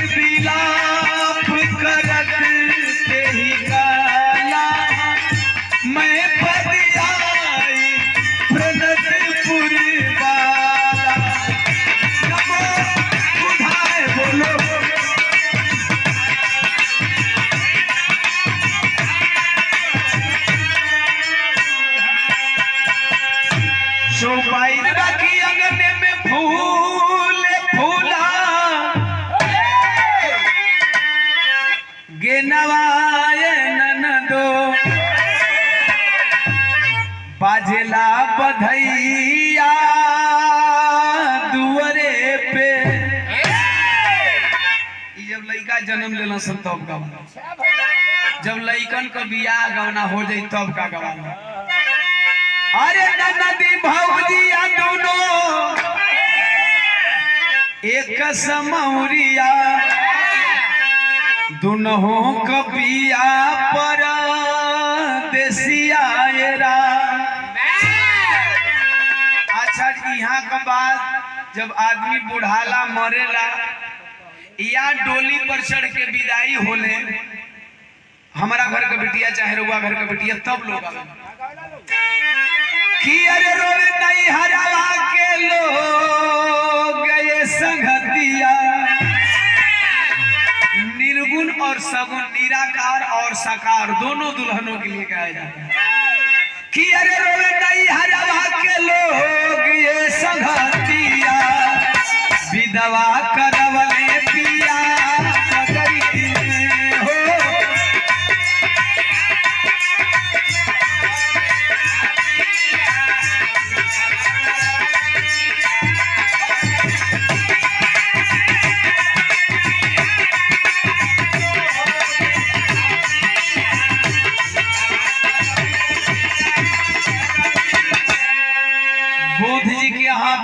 विलाप करत ते ही गाला मैं पद आई प्रणतपुर वाला। नमो बुधाए बोलो चौपाई रखी अंगने में फूल फूला गे नवाए ननदो बाजेला बधैया दुअरे पे। जब लड़का जन्म लेना सब तब गवाना, जब लड़कन का बियाह गवना हो जाए तब का गवाना। अरे नदी भौजिया दोनों एक समौरिया दोनों कपिया पर देसिया। अच्छा यहाँ का बात जब आदमी बुढ़ाला मरेला या डोली पर चढ़ के विदाई होले, हमारा घर का बिटिया चाहे रुआ घर का बिटिया, तब लोग कि अरे रोवे नहीं हरावा के लोग गए संगतिया। निर्गुण और सगुण, निराकार और साकार दोनों दुल्हनों के लिए कहा जाता है कि अरे रोवे नहीं हरावा के लोग ये संगतिया विधवा करवले पिया हो।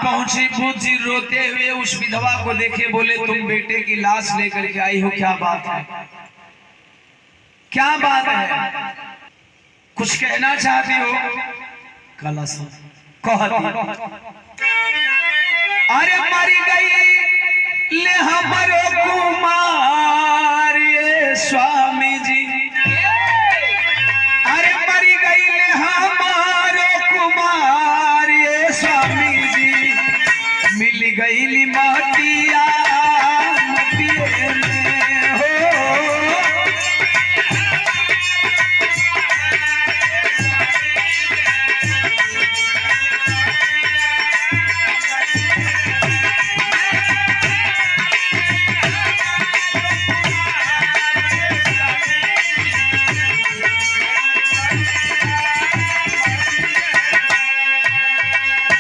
पहुंचे, बुद्ध जी रोते हुए उस विधवा को देखे, बोले तुम बेटे की लाश लेकर के आई हो, क्या बात है, क्या बात है, कुछ कहना चाहती हो? कलश अरे मरी गई ले हमारो कुमार ये स्वामी जी, अरे मरी गई ले हमारो कुमार ये स्वामी जी, मिल गई माटिया मटिए में हो।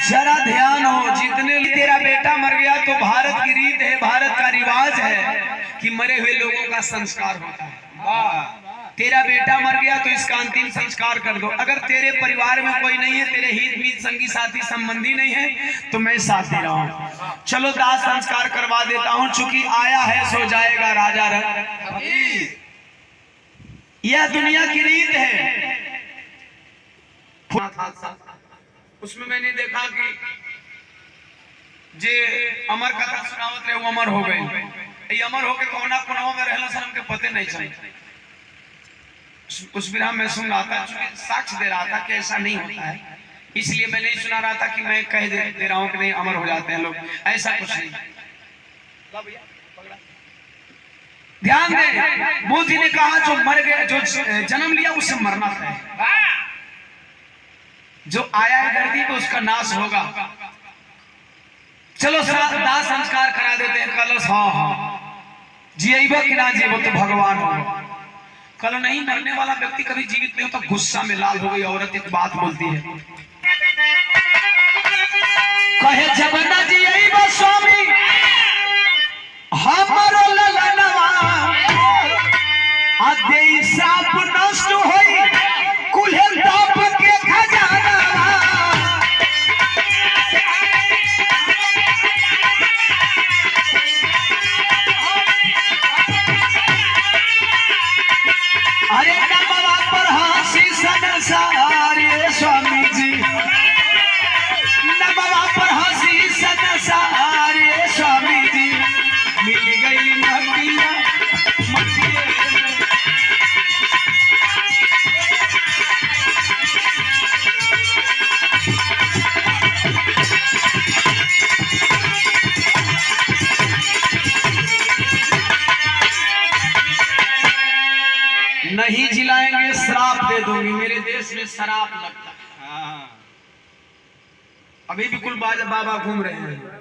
जरा ध्यान हो, जितने तेरा बेटा मर गया तो भारत की रीत है, भारत का रिवाज है कि मरे हुए लोगों का संस्कार होता है। तेरा बेटा मर गया तो इसका अंतिम संस्कार कर दो। अगर तेरे परिवार में कोई नहीं है, तेरे हित मीत संगी साथी संबंधी नहीं है, तो मैं साथ दे रहा हूँ, चलो दाह संस्कार करवा देता हूँ। चूंकि आया है सो जाएगा राजा रंग, यह दुनिया की रीत है। उसमें मैंने देखा कि जे अमर कथा सुनावत रहे वो अमर हो गए, अमर होके कोना कोना में रहला सनम के पते नहीं चले। उस विराम में सुन रहा था, साक्ष्य दे रहा था कि ऐसा नहीं होता है, इसलिए मैं नहीं सुना रहा था कि मैं कह दे रहा हूं कि नहीं अमर हो जाते हैं लोग, ऐसा कुछ नहीं। ध्यान दे, बुद्ध जी ने कहा जो मर गया, जो जन्म लिया उससे मरना है, जो आया है धरती पे उसका नाश होगा। चलो दाह संस्कार करा देते हैं। कल हाँ हाँ जिएबा कि ना जिएबा तो भगवान हो। कल नहीं, मरने वाला व्यक्ति कभी जीवित नहीं होता। गुस्सा में लाल हो गई औरत एक बात बोलती है, कहे जबना जिएबा स्वामी हमारो ललनवा आदे साप नष्ट होई कुल्हे दाप के खजाना। अरे नमवा पर हंसी संसार ये स्वामी जी, नमवा पर हंसी संसार ये स्वामी नहीं जिलाएंगे श्राप दे दूंगी। मेरे देश में शराब लगता है। अभी भी कुल बाबा घूम रहे हैं।